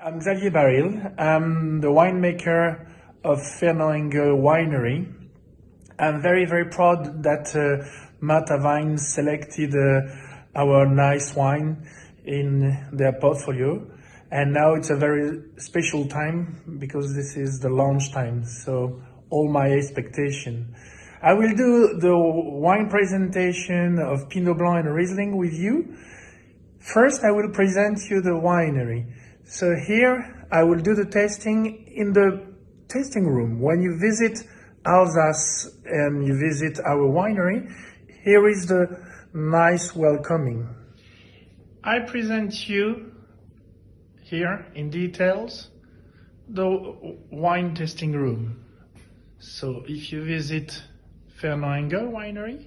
I'm Xavier Baril. I'm the winemaker of Fernand Engel winery. I'm very, very proud that Marta Wines selected our nice wine in their portfolio. And now it's a very special time because this is the launch time. So all my expectation. I will do the wine presentation of Pinot Blanc and Riesling with you. First, I will present you the winery. So here, I will do the tasting in the tasting room. When you visit Alsace and you visit our winery, here is the nice welcoming. I present you here in details the wine tasting room. So if you visit Fernand Engel winery,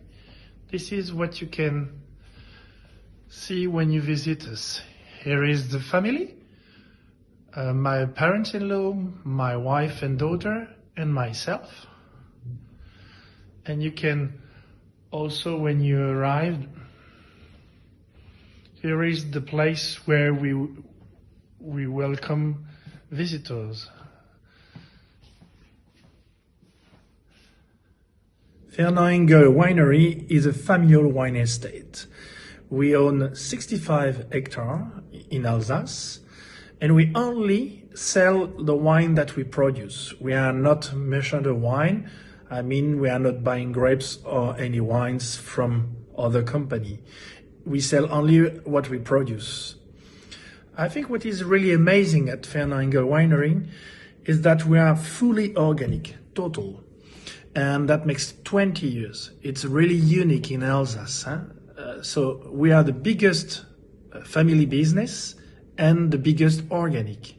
this is what you can see when you visit us. Here is the family, my parents-in-law, my wife and daughter, and myself. And you can also, when you arrive, here is the place where we welcome visitors. Fernand Engel Winery is a familial wine estate. We own 65 hectares in Alsace, and we only sell the wine that we produce. We are not merchant of wine. I mean, we are not buying grapes or any wines from other company. We sell only what we produce. I think what is really amazing at Fernand Engel Winery is that we are fully organic, total. And that makes 20 years. It's really unique in Alsace. So we are the biggest family business and the biggest organic.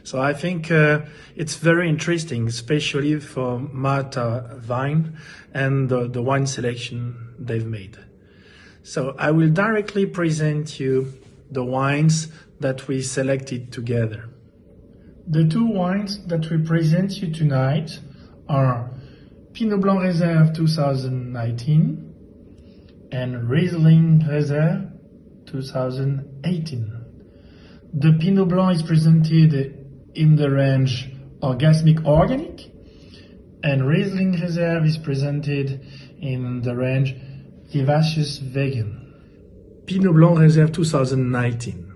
So I think it's very interesting, especially for Marta Wine and the wine selection they've made. So I will directly present you the wines that we selected together. The two wines that we present you tonight are Pinot Blanc Reserve 2019 and Riesling Reserve 2018. The Pinot Blanc is presented in the range Orgasmic Organic, and Riesling Reserve is presented in the range Vivacious Vegan. Pinot Blanc Reserve 2019.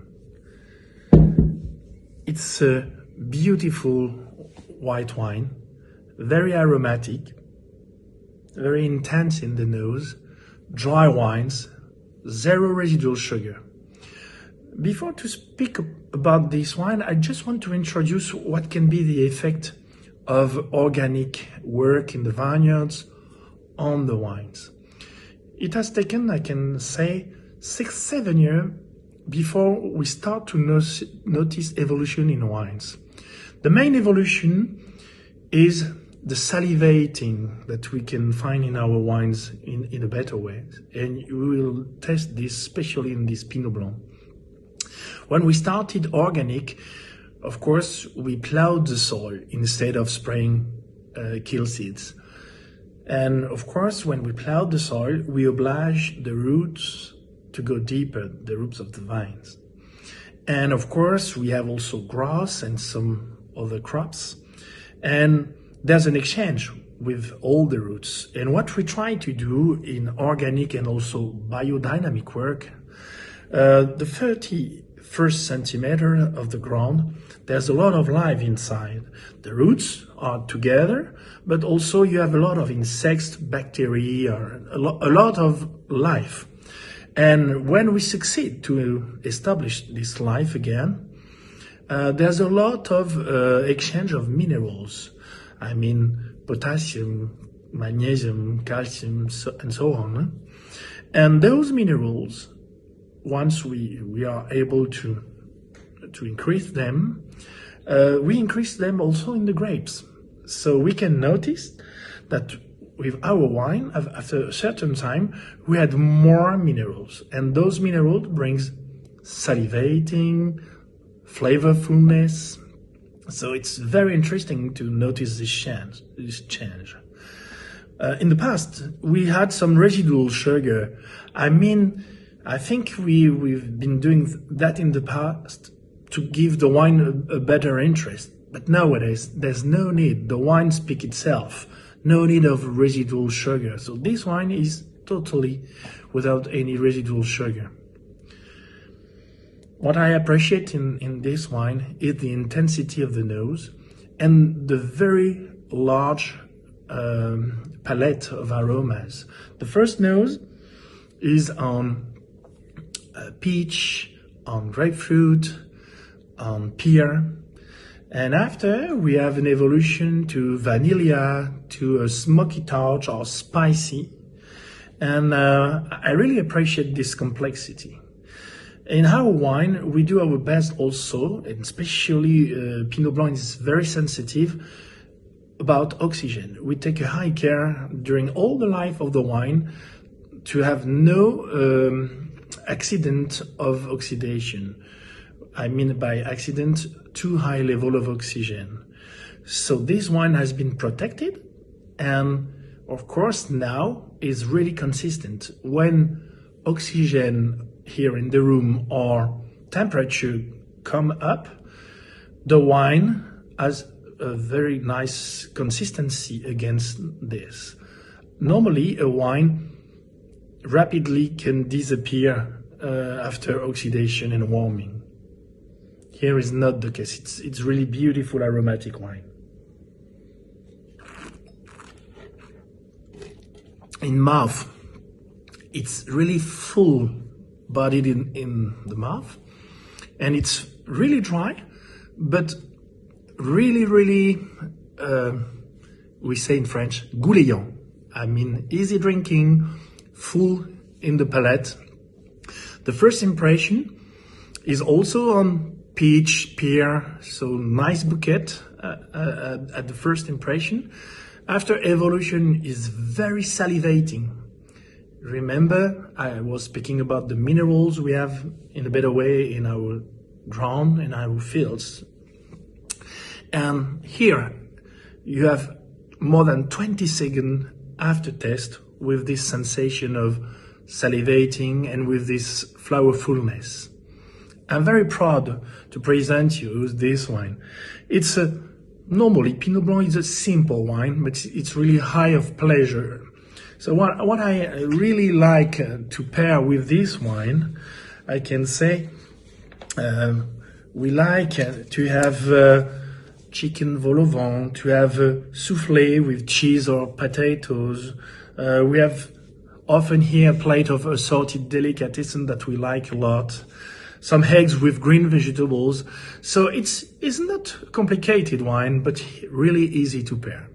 It's a beautiful white wine, very aromatic, very intense in the nose, dry wines, zero residual sugar. Before to speak about this wine, I just want to introduce what can be the effect of organic work in the vineyards on the wines. It has taken, I can say, 6-7 years before we start to notice evolution in wines. The main evolution is the salivating that we can find in our wines in a better way. And you will test this, especially in this Pinot Blanc. When we started organic, of course, we plowed the soil instead of spraying kill seeds. And of course, when we plowed the soil, we obliged the roots to go deeper, the roots of the vines. And of course, we have also grass and some other crops. And there's an exchange with all the roots. And what we try to do in organic and also biodynamic work, the 31st centimeter of the ground, there's a lot of life inside. The roots are together, but also you have a lot of insects, bacteria, a lot of life. And when we succeed to establish this life again, there's a lot of exchange of minerals. I mean, potassium, magnesium, calcium, and so on. And those minerals, once we are able to increase them, we increase them also in the grapes. So we can notice that with our wine, after a certain time, we had more minerals. And those minerals brings salivating, flavorfulness. So it's very interesting to notice this change. In the past, we had some residual sugar. I mean, I think we've been doing that in the past to give the wine a better interest. But nowadays, there's no need. The wine speaks itself. No need of residual sugar. So this wine is totally without any residual sugar. What I appreciate in this wine is the intensity of the nose and the very large palette of aromas. The first nose is on peach, on grapefruit, on pear. And after, we have an evolution to vanilla, to a smoky touch or spicy. And I really appreciate this complexity. In our wine, we do our best also, and especially Pinot Blanc is very sensitive about oxygen. We take a high care during all the life of the wine to have no accident of oxidation. I mean by accident, too high level of oxygen. So this wine has been protected and of course now is really consistent. When oxygen here in the room or temperature come up, the wine has a very nice consistency against this. Normally a wine rapidly can disappear after oxidation and warming. Here is not the case. It's really beautiful aromatic wine. In mouth, it's really full bodied in the mouth, and it's really dry, but really, we say in French, gouléant. I mean, easy drinking, full in the palate. The first impression is also on peach, pear, so nice bouquet at the first impression. After evolution is very salivating. Remember, I was speaking about the minerals we have in a better way in our ground, in our fields. And here you have more than 20 seconds aftertaste with this sensation of salivating and with this flowerfulness. I'm very proud to present you this wine. It's normally Pinot Blanc is a simple wine, but it's really high of pleasure. So what I really like to pair with this wine, I can say, we like to have chicken vol au vent, to have soufflé with cheese or potatoes. We have often here a plate of assorted delicatessen that we like a lot. Some eggs with green vegetables. So it's not complicated wine, but really easy to pair.